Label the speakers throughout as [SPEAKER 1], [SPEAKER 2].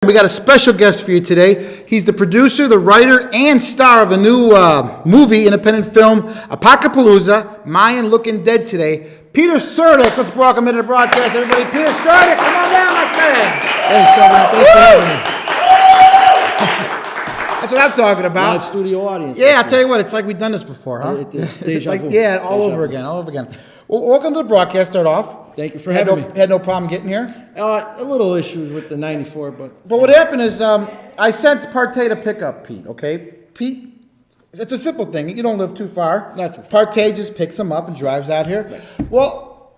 [SPEAKER 1] We got a special guest for you today. He's the producer, the writer, and star of a new movie, independent film, Apocapalooza, Mayan Looking Dead today. Peter Surdyk. Let's welcome him to the broadcast, everybody. Peter Surdyk, come on down, my friend.
[SPEAKER 2] Thanks, Governor. Thanks for having me.
[SPEAKER 1] That's what I'm talking about.
[SPEAKER 2] Live studio audience.
[SPEAKER 1] Yeah, I'll tell you what, it's like we've done this before, huh?
[SPEAKER 2] It is.
[SPEAKER 1] It's like, yeah, all over again. Well, welcome to the broadcast, start off.
[SPEAKER 2] Thank you for having me.
[SPEAKER 1] Had no problem getting here?
[SPEAKER 2] A little issues with the 94, but...
[SPEAKER 1] But what happened is I sent Partee to pick up Pete, okay? Pete, it's a simple thing. You don't live too far.
[SPEAKER 2] Not too far.
[SPEAKER 1] Partee just picks him up and drives out here.
[SPEAKER 2] Right.
[SPEAKER 1] Well,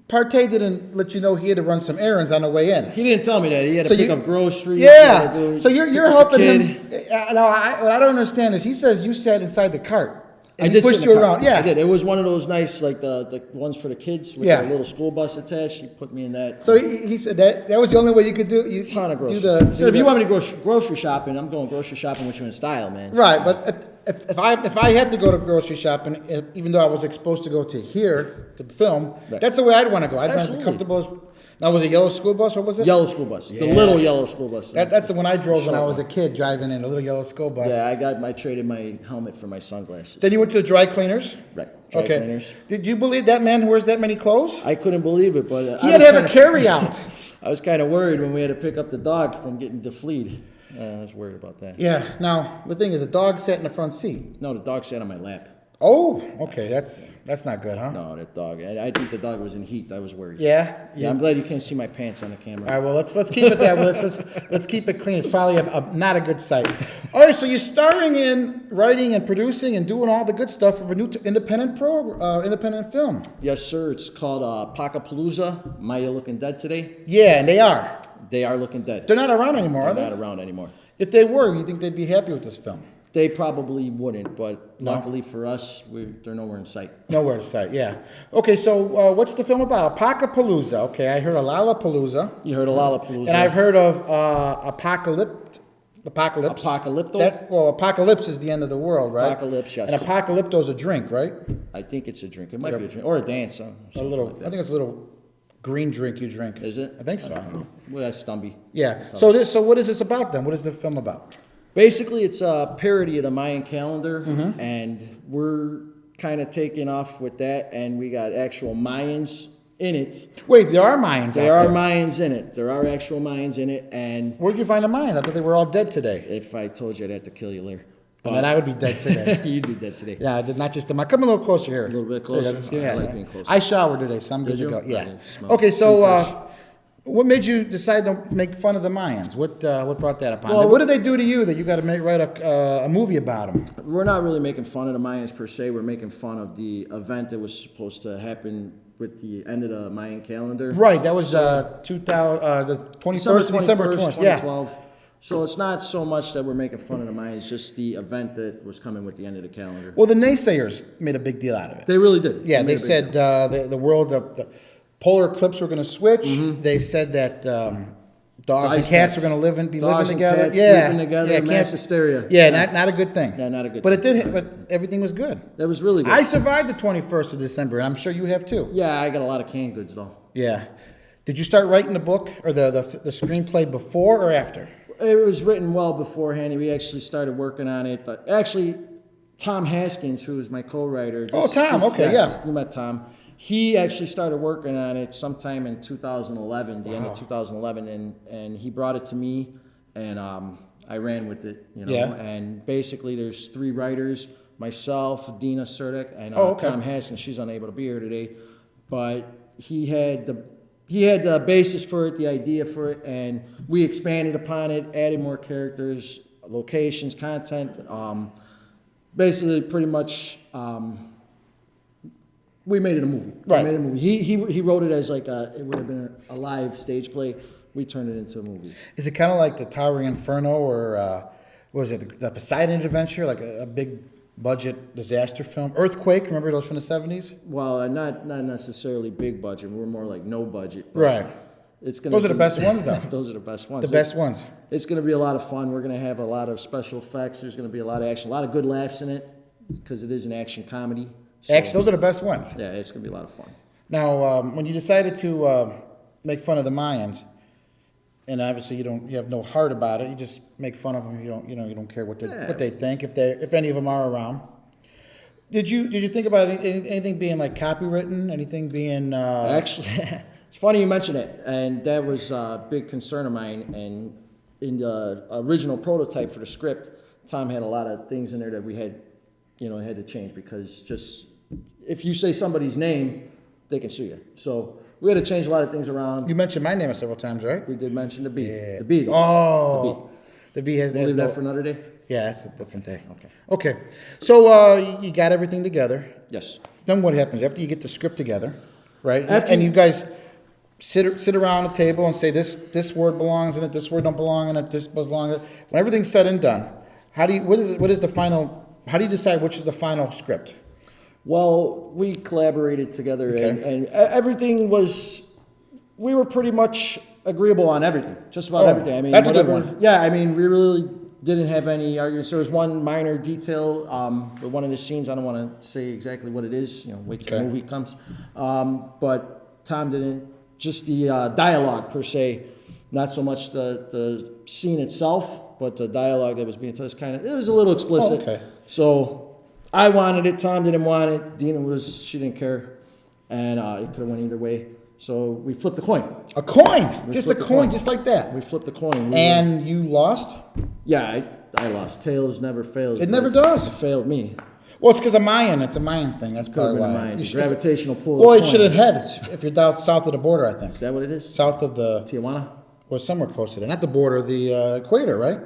[SPEAKER 1] Partee didn't let you know he had to run some errands on the way in.
[SPEAKER 2] He didn't tell me that. He had to pick up groceries.
[SPEAKER 1] Yeah. So you're helping him. No, what I don't understand is he says you sat inside the cart. And
[SPEAKER 2] I did
[SPEAKER 1] pushed you around. Yeah,
[SPEAKER 2] I did. It was one of those nice, like the ones for the kids with the little school bus attached. He put me in that.
[SPEAKER 1] So he said that was the only way you could do. You
[SPEAKER 2] ton of groceries.
[SPEAKER 1] So
[SPEAKER 2] if you want me to go grocery shopping, I'm going grocery shopping with you in style, man.
[SPEAKER 1] Right, but if I had to go to grocery shopping, even though I was supposed to go to here to film, that's the way I'd want to go. I'd want to be comfortable. Now, was it yellow school bus? What was it?
[SPEAKER 2] Yellow school bus. Yeah. The little yellow school bus.
[SPEAKER 1] That's the one I drove when I was a kid, driving in a little yellow school bus.
[SPEAKER 2] Yeah, I traded my helmet for my sunglasses.
[SPEAKER 1] Then you went to the dry cleaners?
[SPEAKER 2] Right, dry cleaners.
[SPEAKER 1] Did you believe that man wears that many clothes?
[SPEAKER 2] I couldn't believe it, but...
[SPEAKER 1] he had to have a carry-out.
[SPEAKER 2] I was kind of worried when we had to pick up the dog from getting defleed. I was worried about that.
[SPEAKER 1] Yeah, now, the thing is, the dog sat in the front seat.
[SPEAKER 2] No, the dog sat on my lap.
[SPEAKER 1] Oh, okay, that's not good, huh?
[SPEAKER 2] No, that dog. I think the dog was in heat. I was worried.
[SPEAKER 1] Yeah?
[SPEAKER 2] Yeah, I'm glad you can't see my pants on the camera.
[SPEAKER 1] All right, well, let's keep it that way. Let's keep it clean. It's probably not a good sight. All right, so you're starring in writing and producing and doing all the good stuff of a new independent film.
[SPEAKER 2] Yes, sir. It's called Apocapalooza, Maya Looking Dead today.
[SPEAKER 1] Yeah, and they are.
[SPEAKER 2] They are looking dead.
[SPEAKER 1] They're not around anymore, are they?
[SPEAKER 2] They're not around anymore.
[SPEAKER 1] If they were, you think they'd be happy with this film?
[SPEAKER 2] They probably wouldn't, but luckily for us, they're nowhere in sight.
[SPEAKER 1] Nowhere in sight, yeah. Okay, so what's the film about? Apocapalooza. Okay, I heard of Lollapalooza.
[SPEAKER 2] You heard of Lollapalooza.
[SPEAKER 1] And I've heard of Apocalypse.
[SPEAKER 2] Apocalypto?
[SPEAKER 1] Apocalypse is the end of the world, right?
[SPEAKER 2] Apocalypse, yes.
[SPEAKER 1] And Apocalypto is a drink, right?
[SPEAKER 2] I think it's a drink. It might be a drink. Or a dance.
[SPEAKER 1] I think it's a little green drink you drink.
[SPEAKER 2] Is it?
[SPEAKER 1] I think so.
[SPEAKER 2] Well, that's Stumby.
[SPEAKER 1] Yeah. So what is this about then? What is the film about?
[SPEAKER 2] Basically, it's a parody of the Mayan calendar, and we're kind of taking off with that, and we got actual Mayans in it.
[SPEAKER 1] Wait, there are Mayans
[SPEAKER 2] There are Mayans in it. There are actual Mayans in it, and...
[SPEAKER 1] Where'd you find the Mayans? I thought they were all dead today.
[SPEAKER 2] If I told you, I'd have to kill you later.
[SPEAKER 1] And then I would be dead today.
[SPEAKER 2] You'd be dead today.
[SPEAKER 1] Yeah, I did not just the Mayans. Come a little closer here.
[SPEAKER 2] A little bit closer? I like being closer.
[SPEAKER 1] I showered today, so I'm good to go. Yeah.
[SPEAKER 2] Okay,
[SPEAKER 1] so... what made you decide to make fun of the Mayans? What brought that upon? Well, what did they do to you that you got to write a movie about them?
[SPEAKER 2] We're not really making fun of the Mayans per se. We're making fun of the event that was supposed to happen with the end of the Mayan calendar.
[SPEAKER 1] Right. That was the 21st, December
[SPEAKER 2] 2012. Yeah. So it's not so much that we're making fun of the Mayans, just the event that was coming with the end of the calendar.
[SPEAKER 1] Well, the naysayers made a big deal out of it.
[SPEAKER 2] They really did.
[SPEAKER 1] Yeah, they said the world... the polar eclipse were going to switch. They said that dogs and cats were going to be living together.
[SPEAKER 2] Cats sleeping together, mass hysteria.
[SPEAKER 1] Yeah, not a good thing.
[SPEAKER 2] Yeah, not a good
[SPEAKER 1] thing.
[SPEAKER 2] thing.
[SPEAKER 1] But everything was good.
[SPEAKER 2] That was really good.
[SPEAKER 1] I survived the 21st of December, and I'm sure you have too.
[SPEAKER 2] Yeah, I got a lot of canned goods though.
[SPEAKER 1] Yeah. Did you start writing the book or the screenplay before or after?
[SPEAKER 2] It was written well beforehand. We actually started working on it. But actually, Tom Haskins, who was my co-writer.
[SPEAKER 1] Tom. Okay, yeah.
[SPEAKER 2] You met Tom. He actually started working on it sometime in 2011, the end of 2011, and he brought it to me, and I ran with it, And basically, there's 3 writers: myself, Dina Surdyk, and Tom Haskins. She's unable to be here today, but he had the basis for it, the idea for it, and we expanded upon it, added more characters, locations, content. Basically, pretty much. We made it a movie.
[SPEAKER 1] Right.
[SPEAKER 2] We made it a movie. He wrote it as like it would have been a live stage play. We turned it into a movie.
[SPEAKER 1] Is it kind of like the Towering Inferno or what was it, the Poseidon Adventure, like a big budget disaster film? Earthquake, remember those from the 70s?
[SPEAKER 2] Well, not necessarily big budget. We're more like no budget.
[SPEAKER 1] Right.
[SPEAKER 2] Those
[SPEAKER 1] are the best ones, though.
[SPEAKER 2] Those are the best ones.
[SPEAKER 1] The best ones.
[SPEAKER 2] It's going to be a lot of fun. We're going to have a lot of special effects. There's going to be a lot of action, a lot of good laughs in it because it is an action comedy. So,
[SPEAKER 1] those are the best ones.
[SPEAKER 2] Yeah, it's going to be a lot of fun.
[SPEAKER 1] Now, when you decided to make fun of the Mayans, and obviously you have no heart about it. You just make fun of them. You don't care what they think if any of them are around. Did you think about anything being like copywritten? Anything being
[SPEAKER 2] Actually, it's funny you mention it, and that was a big concern of mine. And in the original prototype for the script, Tom had a lot of things in there that we had to change, because just if you say somebody's name, they can sue you. So we had to change a lot of things around.
[SPEAKER 1] You mentioned my name several times, right?
[SPEAKER 2] We did mention the B.
[SPEAKER 1] Yeah.
[SPEAKER 2] The B.
[SPEAKER 1] The B has.
[SPEAKER 2] We'll leave that for another day.
[SPEAKER 1] Yeah, that's a different day. Okay. So you got everything together.
[SPEAKER 2] Yes.
[SPEAKER 1] Then what happens after you get the script together, right?
[SPEAKER 2] After
[SPEAKER 1] and you guys sit around the table and say this word belongs in it, this word don't belong in it, this belongs in it. When everything's said and done, how do you decide which is the final script?
[SPEAKER 2] Well, we collaborated together, and everything was. We were pretty much agreeable on everything, just about everything. I mean,
[SPEAKER 1] that's a good one.
[SPEAKER 2] Yeah, I mean, we really didn't have any arguments. There was one minor detail with one of the scenes. I don't want to say exactly what it is. Wait till the movie comes. But Tom didn't. Just the dialogue per se, not so much the scene itself, but the dialogue that was being told. It was a little explicit.
[SPEAKER 1] Okay.
[SPEAKER 2] So I wanted it. Tom didn't want it. Dina she didn't care, and it could have went either way. So we flipped the coin.
[SPEAKER 1] A coin, just a coin, just like that.
[SPEAKER 2] We flipped the coin.
[SPEAKER 1] And you lost?
[SPEAKER 2] Yeah, I lost. Tails never fails.
[SPEAKER 1] It never does.
[SPEAKER 2] It failed me.
[SPEAKER 1] Well, it's because of Mayan. It's a Mayan thing. That's probably why.
[SPEAKER 2] Mayan. Gravitational pull.
[SPEAKER 1] Well, it should have had if you're down south of the border, I think.
[SPEAKER 2] Is that what it is?
[SPEAKER 1] South of the
[SPEAKER 2] Tijuana?
[SPEAKER 1] Or somewhere close to there. Not the border, the equator, right?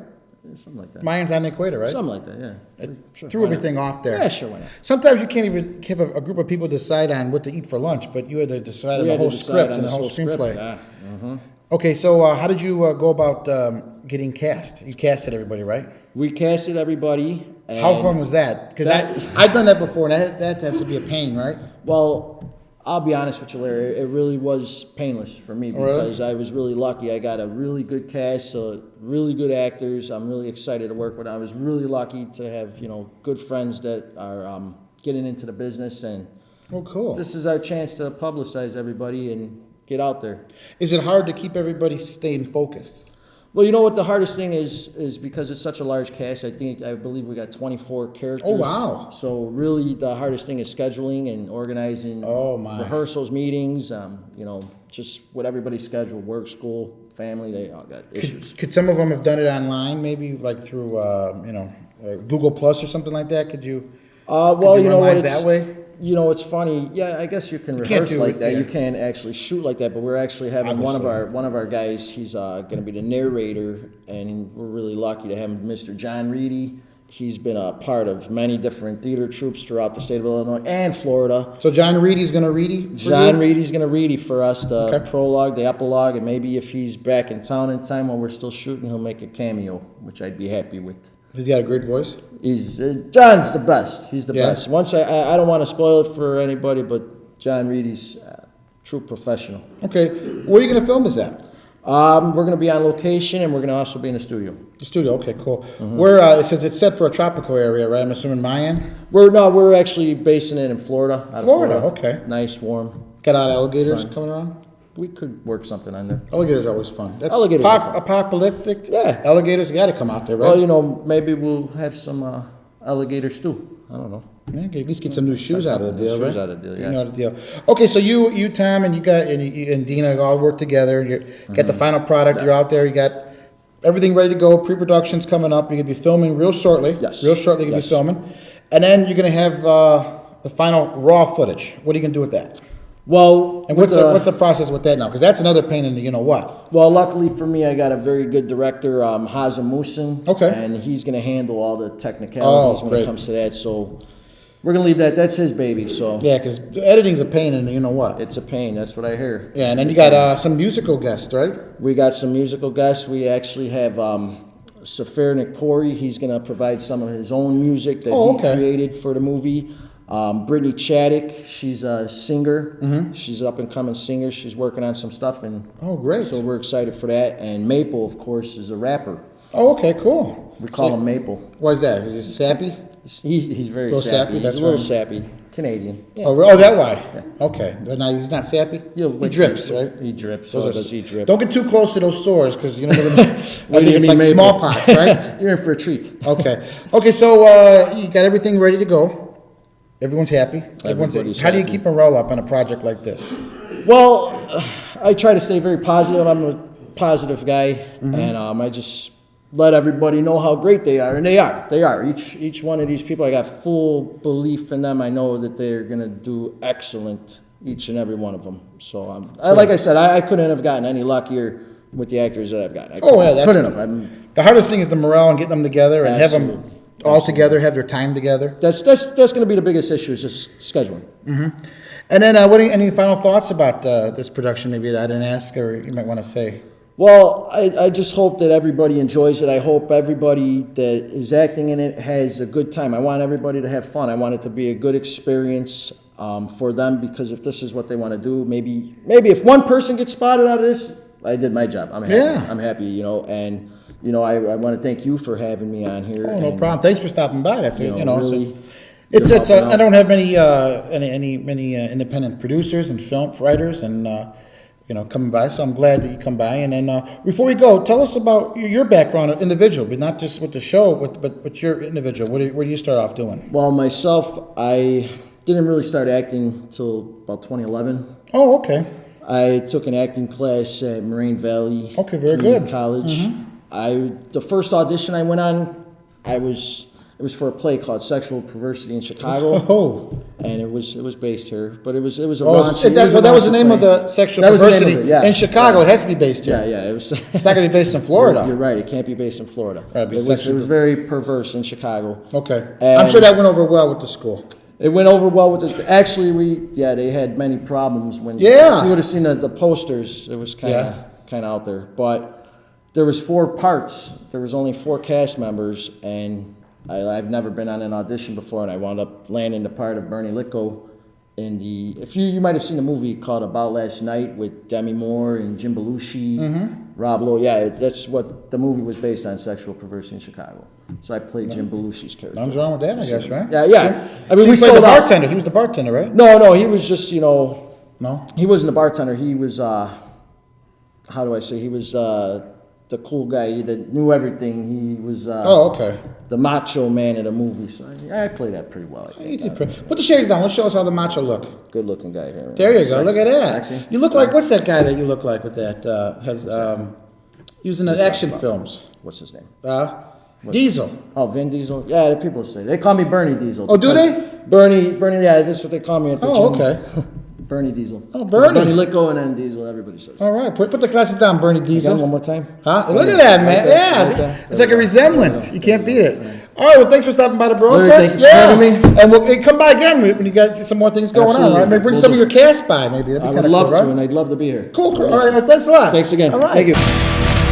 [SPEAKER 2] Something like that.
[SPEAKER 1] Mayans on the equator, right?
[SPEAKER 2] Something like that, yeah.
[SPEAKER 1] It threw everything off there.
[SPEAKER 2] Yeah, sure, why not?
[SPEAKER 1] Sometimes you can't even have a group of people decide on what to eat for lunch, but you had to decide on the whole script and the whole screenplay.
[SPEAKER 2] Yeah. Mm-hmm.
[SPEAKER 1] Okay, so how did you go about getting cast? You casted everybody, right?
[SPEAKER 2] We casted everybody. And
[SPEAKER 1] how fun was that? Because I've done that before, and that has to be a pain, right?
[SPEAKER 2] Well, I'll be honest with you, Larry. It really was painless for me because I was really lucky. I got a really good cast, so really good actors. I'm really excited to work with. I was really lucky to have good friends that are getting into the business, and
[SPEAKER 1] cool.
[SPEAKER 2] This is our chance to publicize everybody and get out there.
[SPEAKER 1] Is it hard to keep everybody staying focused?
[SPEAKER 2] Well, you know what the hardest thing is because it's such a large cast. I believe we got 24 characters.
[SPEAKER 1] Oh, wow.
[SPEAKER 2] So really the hardest thing is scheduling and organizing rehearsals, meetings, just what everybody's schedule, work, school, family, they all got issues.
[SPEAKER 1] Could some of them have done it online, maybe like through, Google Plus or something like that? Could you
[SPEAKER 2] what,
[SPEAKER 1] that way?
[SPEAKER 2] It's funny. Yeah, I guess you can rehearse like that. Yeah. You can't actually shoot like that, but we're actually having one of our guys. He's going to be the narrator, and we're really lucky to have him, Mr. John Reedy. He's been a part of many different theater troupes throughout the state of Illinois and Florida.
[SPEAKER 1] So John Reedy's going to Reedy?
[SPEAKER 2] John Reedy's going to Reedy for us, the prologue, the epilogue, and maybe if he's back in town in time when we're still shooting, he'll make a cameo, which I'd be happy with.
[SPEAKER 1] He's got a great voice?
[SPEAKER 2] John's the best. He's the best. Once I don't want to spoil it for anybody, but John Reedy's a true professional.
[SPEAKER 1] Okay. Where are you going to film this at?
[SPEAKER 2] We're going to be on location, and we're going to also be in the studio.
[SPEAKER 1] The studio, okay, cool. Mm-hmm. Where it says it's set for a tropical area, right? I'm assuming Mayan?
[SPEAKER 2] We're actually basing it in Florida.
[SPEAKER 1] Florida, okay.
[SPEAKER 2] Nice, warm.
[SPEAKER 1] Got a lot of alligators coming around?
[SPEAKER 2] We could work something on there.
[SPEAKER 1] Alligators are always fun. That's
[SPEAKER 2] alligators
[SPEAKER 1] apocalyptic. Yeah. Alligators got to come out there, right?
[SPEAKER 2] Well, maybe we'll have some alligator stew. I don't know.
[SPEAKER 1] Yeah, at least get some new shoes out of the deal, right?
[SPEAKER 2] Shoes out of the deal, yeah.
[SPEAKER 1] Out of the deal. Okay, so you, Tom, and and Dina all work together. You got the final product. You're out there. You got everything ready to go. Pre-production's coming up. You're gonna be filming real shortly.
[SPEAKER 2] Yes.
[SPEAKER 1] Real shortly, you're gonna be filming, and then you're gonna have the final raw footage. What are you gonna do with that?
[SPEAKER 2] Well,
[SPEAKER 1] and what's the process with that now? Because that's another pain in the what.
[SPEAKER 2] Well, luckily for me, I got a very good director, Hazem Musin.
[SPEAKER 1] Okay.
[SPEAKER 2] And he's going to handle all the technicalities when it comes to that. So we're going to leave that. That's his baby. So
[SPEAKER 1] yeah, because editing's a pain in the what.
[SPEAKER 2] It's a pain. That's what I hear.
[SPEAKER 1] Yeah, and then you got some musical guests, right? We
[SPEAKER 2] got some musical guests. We actually have Safarnik Pori. He's going to provide some of his own music that he created for the movie. Brittany Chaddick, she's a singer. Mm-hmm. She's an up-and-coming singer. She's working on some stuff, and
[SPEAKER 1] great!
[SPEAKER 2] So we're excited for that. And Maple, of course, is a rapper.
[SPEAKER 1] Oh, okay, cool.
[SPEAKER 2] We call him Maple.
[SPEAKER 1] What is that? Is he sappy?
[SPEAKER 2] He's very
[SPEAKER 1] Little
[SPEAKER 2] sappy.
[SPEAKER 1] sappy, that's
[SPEAKER 2] He's a little
[SPEAKER 1] right.
[SPEAKER 2] sappy. Canadian. Yeah.
[SPEAKER 1] Oh, that why? Okay. But now he's not sappy? He drips, right?
[SPEAKER 2] He drips. So does he drip.
[SPEAKER 1] Don't get too close to those sores, because you never know. I
[SPEAKER 2] What do
[SPEAKER 1] think
[SPEAKER 2] you
[SPEAKER 1] it's
[SPEAKER 2] mean,
[SPEAKER 1] like
[SPEAKER 2] Maple?
[SPEAKER 1] smallpox, right?
[SPEAKER 2] You're in for a treat.
[SPEAKER 1] Okay. Okay, so you got everything ready to go. Everyone's happy.
[SPEAKER 2] Everybody's
[SPEAKER 1] How do you
[SPEAKER 2] happy.
[SPEAKER 1] keep morale up on a project like this?
[SPEAKER 2] Well, I try to stay very positive. I'm a positive guy,
[SPEAKER 1] Mm-hmm.
[SPEAKER 2] and I just let everybody know how great they are, and they are. Each one of these people, I got full belief in them. I know that they're gonna do excellent, each and every one of them. So, like I said, I couldn't have gotten any luckier with the actors that I've got. Couldn't have.
[SPEAKER 1] The hardest thing is the morale and getting them together and have them all together, have their time together.
[SPEAKER 2] That's going to be the biggest issue, is just scheduling.
[SPEAKER 1] And then, any final thoughts about this production maybe that I didn't ask or you might want to say?
[SPEAKER 2] Well, I just hope that everybody enjoys it. I hope everybody that is acting in it has a good time. I want everybody to have fun. I want it to be a good experience for them, because if this is what they want to do, maybe if one person gets spotted out of this, I did my job. I'm happy.
[SPEAKER 1] Yeah.
[SPEAKER 2] I'm happy, and I want to thank you for having me on here.
[SPEAKER 1] Oh, no problem. Thanks for stopping by. That's
[SPEAKER 2] really,
[SPEAKER 1] it's
[SPEAKER 2] helping out.
[SPEAKER 1] I don't have many independent producers and film writers and coming by, so I'm glad that you come by. And then before we go, tell us about your background, individual, but not just with the show, but your individual. Where do you start off doing?
[SPEAKER 2] Well, myself, I didn't really start acting until about 2011.
[SPEAKER 1] Oh, okay.
[SPEAKER 2] I took an acting class at Moraine Valley
[SPEAKER 1] Okay, very
[SPEAKER 2] Community
[SPEAKER 1] good.
[SPEAKER 2] College. The first audition I went on, it was for a play called Sexual Perversity in Chicago.
[SPEAKER 1] Oh.
[SPEAKER 2] And it was based here, but it was a
[SPEAKER 1] Oh,
[SPEAKER 2] raunchy.
[SPEAKER 1] that was the
[SPEAKER 2] raunchy
[SPEAKER 1] name of
[SPEAKER 2] play.
[SPEAKER 1] the sexual
[SPEAKER 2] That was the name
[SPEAKER 1] perversity
[SPEAKER 2] of it, yeah.
[SPEAKER 1] in Chicago. It has to be based here.
[SPEAKER 2] Yeah, it was.
[SPEAKER 1] It's not going to be based in Florida.
[SPEAKER 2] You're right. It can't be based in Florida.
[SPEAKER 1] Right, but
[SPEAKER 2] It was very perverse in Chicago.
[SPEAKER 1] Okay.
[SPEAKER 2] And
[SPEAKER 1] I'm sure that went over well with the school.
[SPEAKER 2] It went over well with the. Actually, they had many problems when.
[SPEAKER 1] Yeah.
[SPEAKER 2] If you would have seen the posters, it was kind of out there. But there was 4 parts. There was only 4 cast members, and I've never been on an audition before, and I wound up landing the part of Bernie Licko in the. If you might have seen a movie called About Last Night with Demi Moore and Jim Belushi, Rob Lowe. Yeah, that's what the movie was based on, Sexual Perversity in Chicago. So I played Jim Belushi's character.
[SPEAKER 1] Nothing's wrong with that, I guess, right?
[SPEAKER 2] Yeah. I mean,
[SPEAKER 1] So
[SPEAKER 2] we
[SPEAKER 1] he played the
[SPEAKER 2] sold out.
[SPEAKER 1] bartender. He was the bartender, right?
[SPEAKER 2] No, he was just,
[SPEAKER 1] No?
[SPEAKER 2] he wasn't a bartender. He was, how do I say, he was the cool guy that knew everything. He was
[SPEAKER 1] Oh, okay.
[SPEAKER 2] the macho man in the movie. So I played that pretty well, I
[SPEAKER 1] You
[SPEAKER 2] think.
[SPEAKER 1] did Put the shades on. Let's show us how the macho look.
[SPEAKER 2] Good looking guy here.
[SPEAKER 1] There you go.
[SPEAKER 2] Sexy.
[SPEAKER 1] Look at that.
[SPEAKER 2] Sexy.
[SPEAKER 1] You look like, what's that guy that you look like with that? He was in the action films.
[SPEAKER 2] What's his name?
[SPEAKER 1] Diesel.
[SPEAKER 2] Oh, Vin Diesel. Yeah, the people say. They call me Bernie Diesel.
[SPEAKER 1] Oh, do
[SPEAKER 2] because
[SPEAKER 1] they?
[SPEAKER 2] Bernie, yeah, that's what they call me at the
[SPEAKER 1] Oh,
[SPEAKER 2] gym.
[SPEAKER 1] okay.
[SPEAKER 2] Bernie Diesel.
[SPEAKER 1] Oh, Bernie.
[SPEAKER 2] Bernie Licko and then Diesel, everybody says.
[SPEAKER 1] All right. Put the glasses down, Bernie
[SPEAKER 2] Again,
[SPEAKER 1] Diesel.
[SPEAKER 2] one more time.
[SPEAKER 1] Huh? Look at that, man.
[SPEAKER 2] Right there,
[SPEAKER 1] Yeah.
[SPEAKER 2] right there.
[SPEAKER 1] It's like a resemblance. You can't beat it. All right. Well, thanks for stopping by the
[SPEAKER 2] Larry,
[SPEAKER 1] broadcast.
[SPEAKER 2] thank you for having me.
[SPEAKER 1] And we'll come by again when you got some more things going on.
[SPEAKER 2] Absolutely.
[SPEAKER 1] All right. Maybe bring
[SPEAKER 2] Will
[SPEAKER 1] some of
[SPEAKER 2] do.
[SPEAKER 1] your cast by. Maybe that'd be
[SPEAKER 2] I
[SPEAKER 1] kind
[SPEAKER 2] would
[SPEAKER 1] of
[SPEAKER 2] love
[SPEAKER 1] cool,
[SPEAKER 2] to,
[SPEAKER 1] right?
[SPEAKER 2] and I'd love to be here.
[SPEAKER 1] Cool. All right. Well, thanks a lot.
[SPEAKER 2] Thanks again.
[SPEAKER 1] All right.
[SPEAKER 2] Thank you.